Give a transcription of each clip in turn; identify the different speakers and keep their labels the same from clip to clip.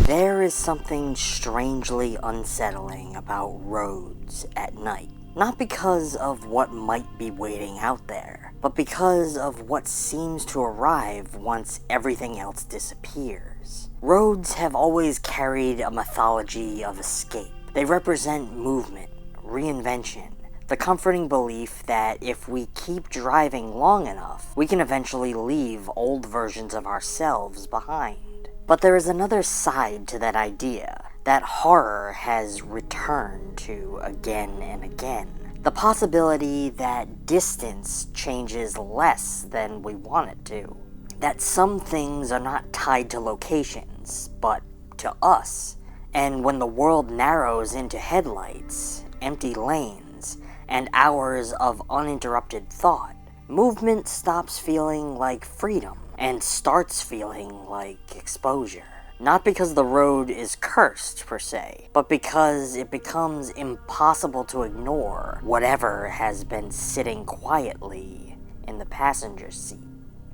Speaker 1: There is something strangely unsettling about roads at night. Not because of what might be waiting out there, but because of what seems to arrive once everything else disappears. Roads have always carried a mythology of escape. They represent movement, reinvention, the comforting belief that if we keep driving long enough, we can eventually leave old versions of ourselves behind. But there is another side to that idea that horror has returned to again and again. The possibility that distance changes less than we want it to. That some things are not tied to locations, but to us. And when the world narrows into headlights, empty lanes, and hours of uninterrupted thought, movement stops feeling like freedom and starts feeling like exposure. Not because the road is cursed, per se, but because it becomes impossible to ignore whatever has been sitting quietly in the passenger seat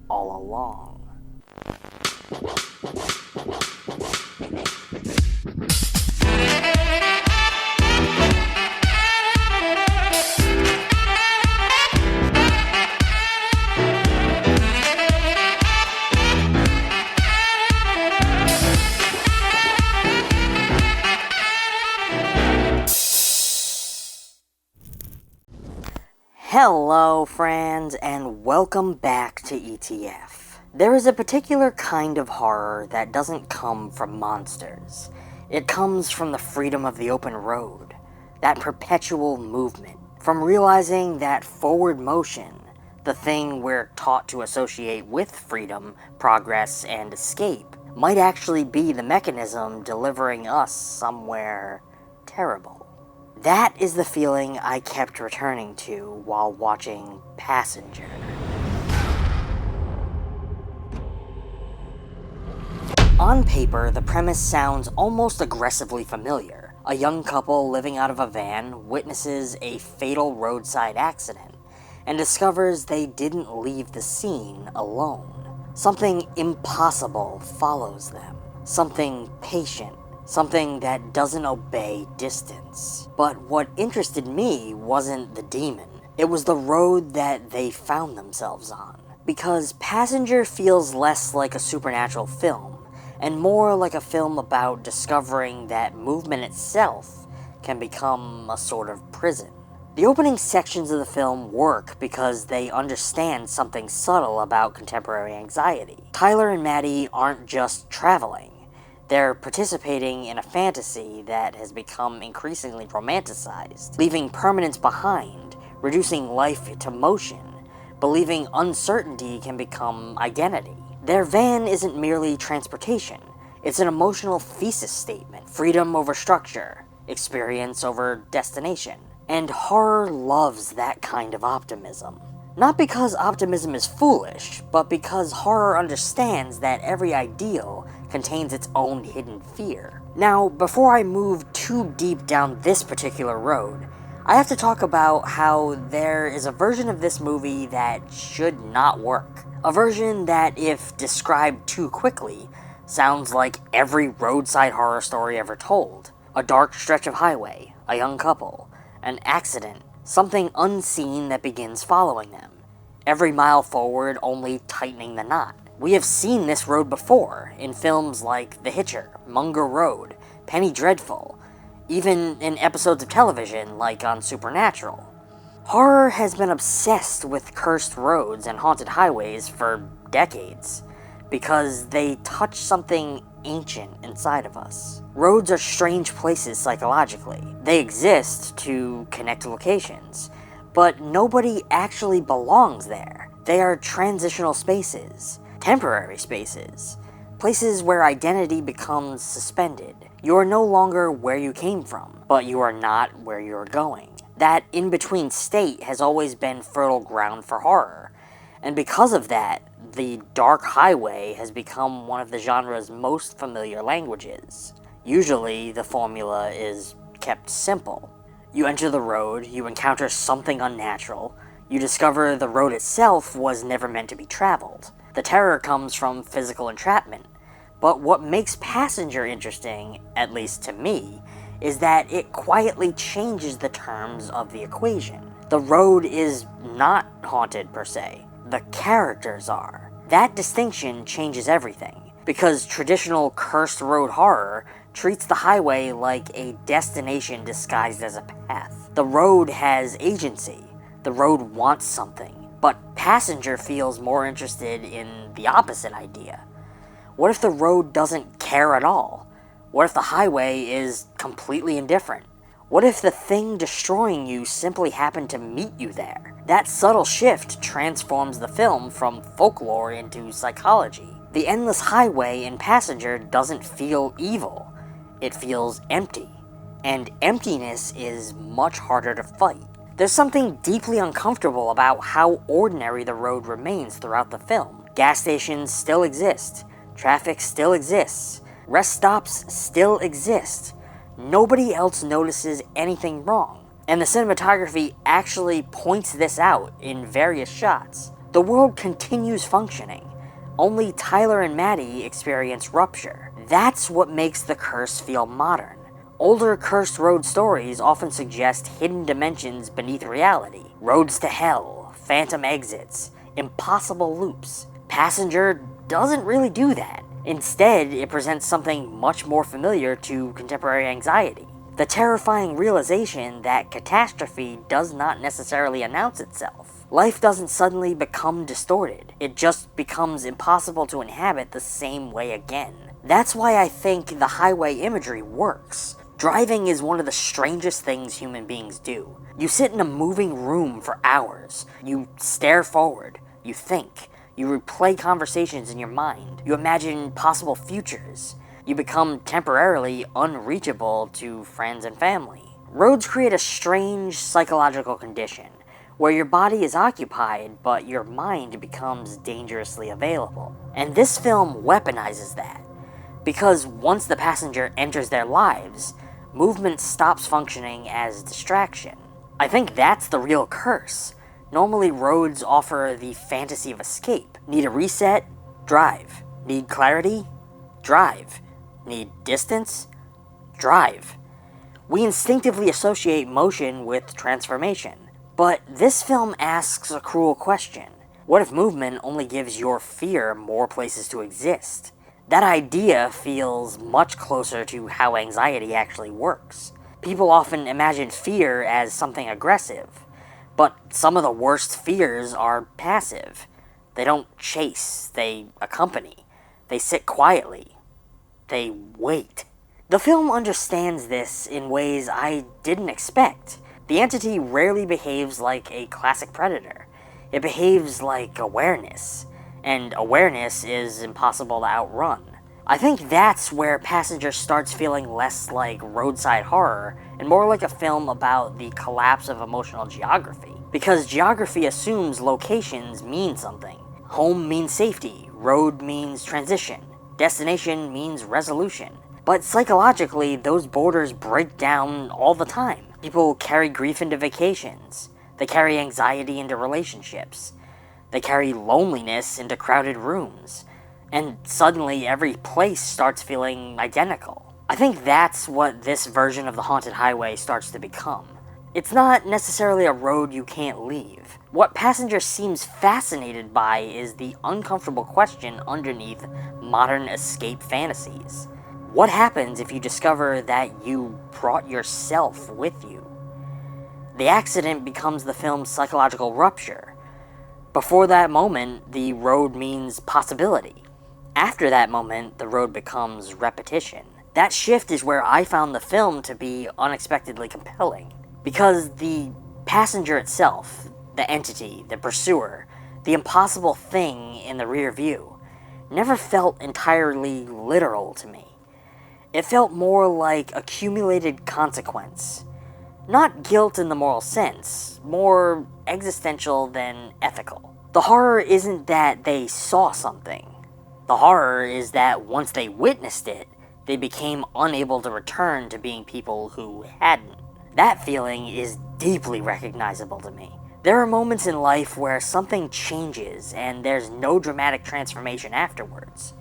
Speaker 1: all along. Hello friends, and welcome back to ETF. There is a particular kind of horror that doesn't come from monsters. It comes from the freedom of the open road, that perpetual movement, from realizing that forward motion, the thing we're taught to associate with freedom, progress, and escape, might actually be the mechanism delivering us somewhere terrible. That is the feeling I kept returning to while watching Passenger. On paper, the premise sounds almost aggressively familiar. A young couple living out of a van witnesses a fatal roadside accident and discovers they didn't leave the scene alone. Something impossible follows them. Something patient. Something that doesn't obey distance. But what interested me wasn't the demon. It was the road that they found themselves on. Because Passenger feels less like a supernatural film, and more like a film about discovering that movement itself can become a sort of prison. The opening sections of the film work because they understand something subtle about contemporary anxiety. Tyler and Maddie aren't just traveling. They're participating in a fantasy that has become increasingly romanticized, leaving permanence behind, reducing life to motion, believing uncertainty can become identity. Their van isn't merely transportation, it's an emotional thesis statement, freedom over structure, experience over destination. And horror loves that kind of optimism. Not because optimism is foolish, but because horror understands that every ideal contains its own hidden fear. Now, before I move too deep down this particular road, I have to talk about how there is a version of this movie that should not work. A version that, if described too quickly, sounds like every roadside horror story ever told. A dark stretch of highway, a young couple, an accident, something unseen that begins following them. Every mile forward only tightening the knot. We have seen this road before, in films like The Hitcher, Munger Road, Penny Dreadful, even in episodes of television like on Supernatural. Horror has been obsessed with cursed roads and haunted highways for decades, because they touch something ancient inside of us. Roads are strange places psychologically. They exist to connect locations, but nobody actually belongs there. They are transitional spaces, temporary spaces, places where identity becomes suspended. You are no longer where you came from, but you are not where you are going. That in-between state has always been fertile ground for horror, and because of that, the dark highway has become one of the genre's most familiar languages. Usually, the formula is kept simple. You enter the road, you encounter something unnatural, you discover the road itself was never meant to be traveled. The terror comes from physical entrapment, But what makes Passenger interesting, at least to me, is that it quietly changes the terms of the equation. The road is not haunted per se, the characters are. That distinction changes everything, because traditional cursed road horror treats the highway like a destination disguised as a path. The road has agency, the road wants something, but Passenger feels more interested in the opposite idea. What if the road doesn't care at all? What if the highway is completely indifferent? What if the thing destroying you simply happened to meet you there? That subtle shift transforms the film from folklore into psychology. The endless highway in Passenger doesn't feel evil. It feels empty. And emptiness is much harder to fight. There's something deeply uncomfortable about how ordinary the road remains throughout the film. Gas stations still exist. Traffic still exists. Rest stops still exist. Nobody else notices anything wrong. And the cinematography actually points this out in various shots. The world continues functioning. Only Tyler and Maddie experience rupture. That's what makes the curse feel modern. Older cursed road stories often suggest hidden dimensions beneath reality. Roads to hell, phantom exits, impossible loops. Passenger doesn't really do that. Instead, it presents something much more familiar to contemporary anxiety. The terrifying realization that catastrophe does not necessarily announce itself. Life doesn't suddenly become distorted. It just becomes impossible to inhabit the same way again. That's why I think the highway imagery works. Driving is one of the strangest things human beings do. You sit in a moving room for hours. You stare forward. You think. You replay conversations in your mind. You imagine possible futures. You become temporarily unreachable to friends and family. Roads create a strange psychological condition, where your body is occupied, but your mind becomes dangerously available. And this film weaponizes that, because once the passenger enters their lives, movement stops functioning as distraction. I think that's the real curse. Normally, roads offer the fantasy of escape. Need a reset? Drive. Need clarity? Drive. Need distance? Drive. We instinctively associate motion with transformation. But this film asks a cruel question. What if movement only gives your fear more places to exist? That idea feels much closer to how anxiety actually works. People often imagine fear as something aggressive. But some of the worst fears are passive. They don't chase, they accompany. They sit quietly. They wait. The film understands this in ways I didn't expect. The entity rarely behaves like a classic predator. It behaves like awareness, and awareness is impossible to outrun. I think that's where Passenger starts feeling less like roadside horror and more like a film about the collapse of emotional geography. Because geography assumes locations mean something. Home means safety, road means transition, destination means resolution. But psychologically, those borders break down all the time. People carry grief into vacations. They carry anxiety into relationships. They carry loneliness into crowded rooms. And suddenly every place starts feeling identical. I think that's what this version of the haunted highway starts to become. It's not necessarily a road you can't leave. What Passenger seems fascinated by is the uncomfortable question underneath modern escape fantasies. What happens if you discover that you brought yourself with you? The accident becomes the film's psychological rupture. Before that moment, the road means possibility. After that moment, the road becomes repetition. That shift is where I found the film to be unexpectedly compelling. Because the passenger itself, the entity, the pursuer, the impossible thing in the rear view, never felt entirely literal to me. It felt more like accumulated consequence. Not guilt in the moral sense, more existential than ethical. The horror isn't that they saw something. The horror is that once they witnessed it, they became unable to return to being people who hadn't. That feeling is deeply recognizable to me. There are moments in life where something changes and there's no dramatic transformation afterwards.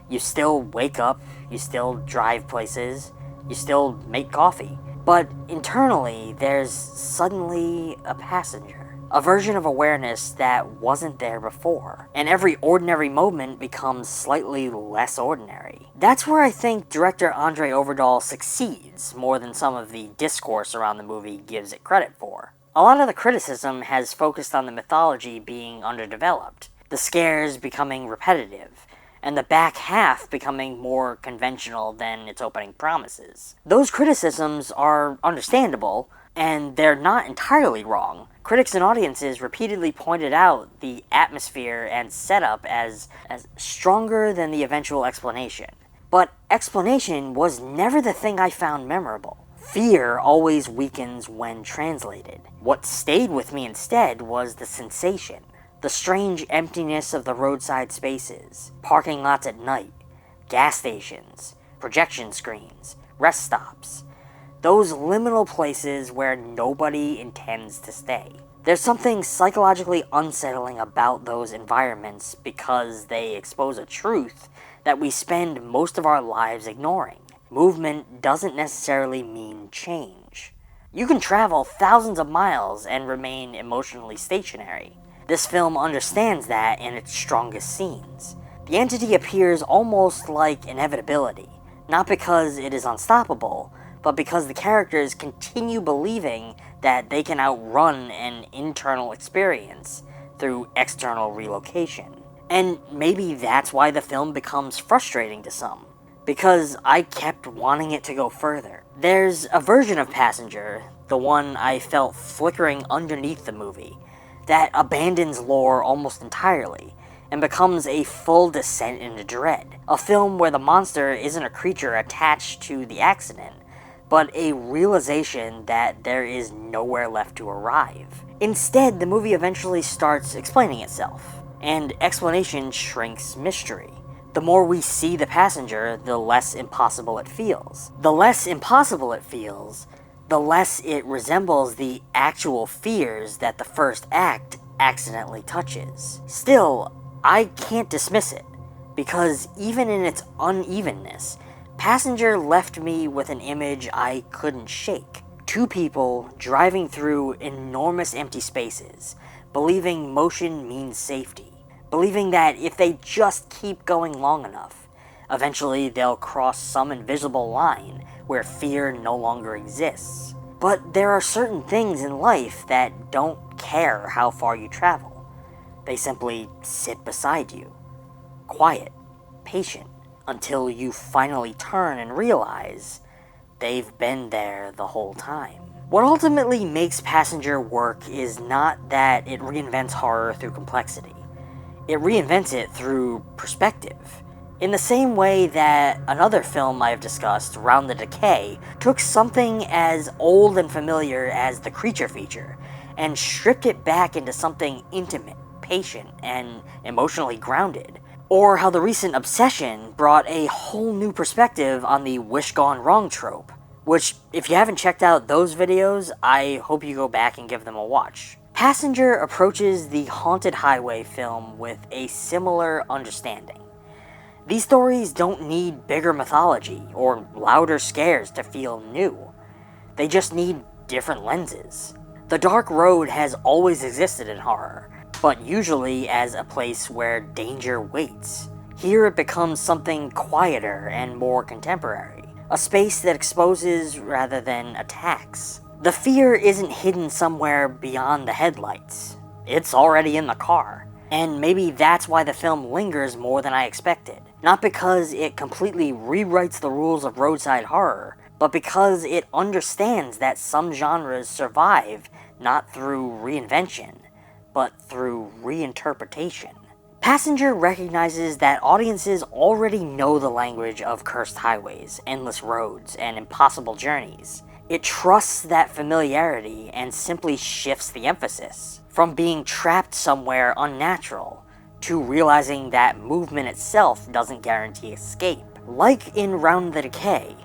Speaker 1: You still wake up, you still drive places, you still make coffee. But internally, there's suddenly a passenger. A version of awareness that wasn't there before. And every ordinary moment becomes slightly less ordinary. That's where I think director Andre Overdahl succeeds more than some of the discourse around the movie gives it credit for. A lot of the criticism has focused on the mythology being underdeveloped, the scares becoming repetitive, and the back half becoming more conventional than its opening promises. Those criticisms are understandable, and they're not entirely wrong. Critics and audiences repeatedly pointed out the atmosphere and setup as stronger than the eventual explanation. But explanation was never the thing I found memorable. Fear always weakens when translated. What stayed with me instead was the sensation. The strange emptiness of the roadside spaces, parking lots at night, gas stations, projection screens, rest stops. Those liminal places where nobody intends to stay. There's something psychologically unsettling about those environments because they expose a truth that we spend most of our lives ignoring. Movement doesn't necessarily mean change. You can travel thousands of miles and remain emotionally stationary. This film understands that in its strongest scenes. The entity appears almost like inevitability, not because it is unstoppable, but because the characters continue believing that they can outrun an internal experience through external relocation. And maybe that's why the film becomes frustrating to some, because I kept wanting it to go further. There's a version of Passenger, the one I felt flickering underneath the movie, that abandons lore almost entirely, and becomes a full descent into dread. A film where the monster isn't a creature attached to the accident, but a realization that there is nowhere left to arrive. Instead, the movie eventually starts explaining itself, and explanation shrinks mystery. The more we see the passenger, the less impossible it feels. The less impossible it feels, the less it resembles the actual fears that the first act accidentally touches. Still, I can't dismiss it, because even in its unevenness, Passenger left me with an image I couldn't shake. Two people driving through enormous empty spaces, believing motion means safety, believing that if they just keep going long enough, eventually they'll cross some invisible line where fear no longer exists. But there are certain things in life that don't care how far you travel. They simply sit beside you, quiet, patient, until you finally turn and realize they've been there the whole time. What ultimately makes Passenger work is not that it reinvents horror through complexity. It reinvents it through perspective. In the same way that another film I've discussed, Round the Decay, took something as old and familiar as the creature feature and stripped it back into something intimate, patient, and emotionally grounded. Or how the recent Obsession brought a whole new perspective on the wish gone wrong trope, which, if you haven't checked out those videos, I hope you go back and give them a watch. Passenger approaches the Haunted Highway film with a similar understanding. These stories don't need bigger mythology or louder scares to feel new. They just need different lenses. The dark road has always existed in horror, but usually as a place where danger waits. Here it becomes something quieter and more contemporary, a space that exposes rather than attacks. The fear isn't hidden somewhere beyond the headlights. It's already in the car. And maybe that's why the film lingers more than I expected. Not because it completely rewrites the rules of roadside horror, but because it understands that some genres survive not through reinvention, but through reinterpretation. Passenger recognizes that audiences already know the language of cursed highways, endless roads, and impossible journeys. It trusts that familiarity and simply shifts the emphasis, from being trapped somewhere unnatural to realizing that movement itself doesn't guarantee escape. Like in Round the Decay,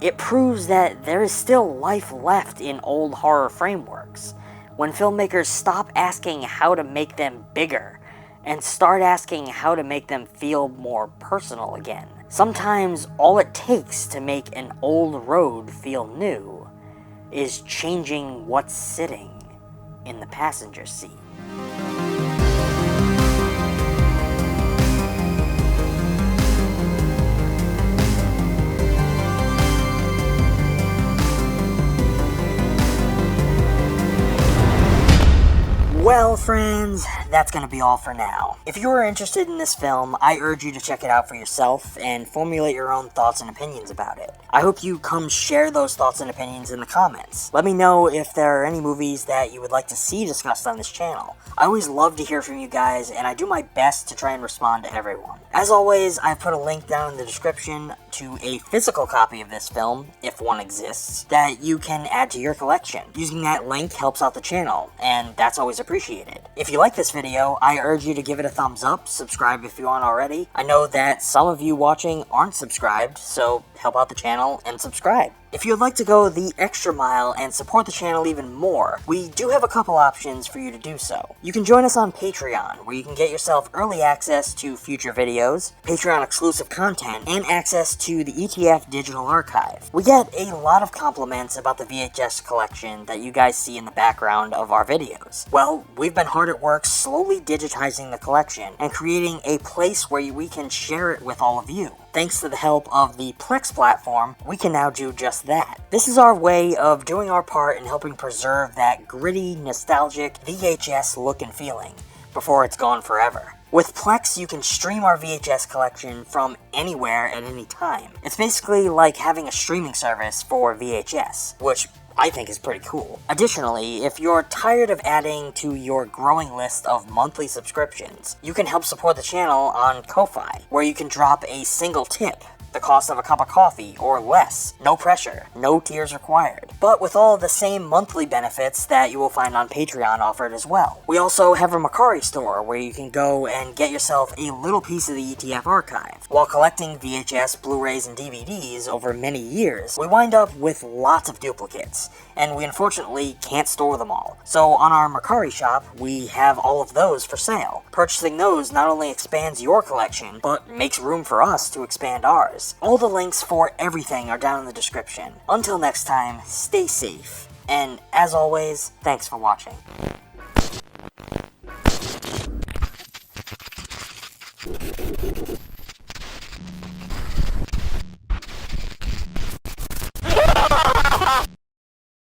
Speaker 1: it proves that there is still life left in old horror frameworks, when filmmakers stop asking how to make them bigger and start asking how to make them feel more personal again. Sometimes all it takes to make an old road feel new is changing what's sitting in the passenger seat. Well, friends, that's gonna be all for now. If you are interested in this film, I urge you to check it out for yourself and formulate your own thoughts and opinions about it. I hope you come share those thoughts and opinions in the comments. Let me know if there are any movies that you would like to see discussed on this channel. I always love to hear from you guys, and I do my best to try and respond to everyone. As always, I've put a link down in the description to a physical copy of this film, if one exists, that you can add to your collection. Using that link helps out the channel, and that's always appreciated. If you like this video, I urge you to give it a thumbs up, subscribe if you aren't already. I know that some of you watching aren't subscribed, so help out the channel and subscribe. If you'd like to go the extra mile and support the channel even more, we do have a couple options for you to do so. You can join us on Patreon, where you can get yourself early access to future videos, Patreon exclusive content, and access to the ETF Digital Archive. We get a lot of compliments about the VHS collection that you guys see in the background of our videos. Well, we've been hard at work slowly digitizing the collection and creating a place where we can share it with all of you. Thanks to the help of the Plex platform, we can now do just that. This is our way of doing our part in helping preserve that gritty, nostalgic VHS look and feeling before it's gone forever. With Plex, you can stream our VHS collection from anywhere at any time. It's basically like having a streaming service for VHS, which I think is pretty cool. Additionally, if you're tired of adding to your growing list of monthly subscriptions, you can help support the channel on Ko-Fi, where you can drop a single tip, the cost of a cup of coffee, or less. No pressure, no tiers required. But with all the same monthly benefits that you will find on Patreon offered as well. We also have a Mercari store where you can go and get yourself a little piece of the ETF archive. While collecting VHS, Blu-rays, and DVDs over many years, we wind up with lots of duplicates, and we unfortunately can't store them all. So on our Mercari shop, we have all of those for sale. Purchasing those not only expands your collection, but makes room for us to expand ours. All the links for everything are down in the description. Until next time, stay safe, and as always, thanks for watching.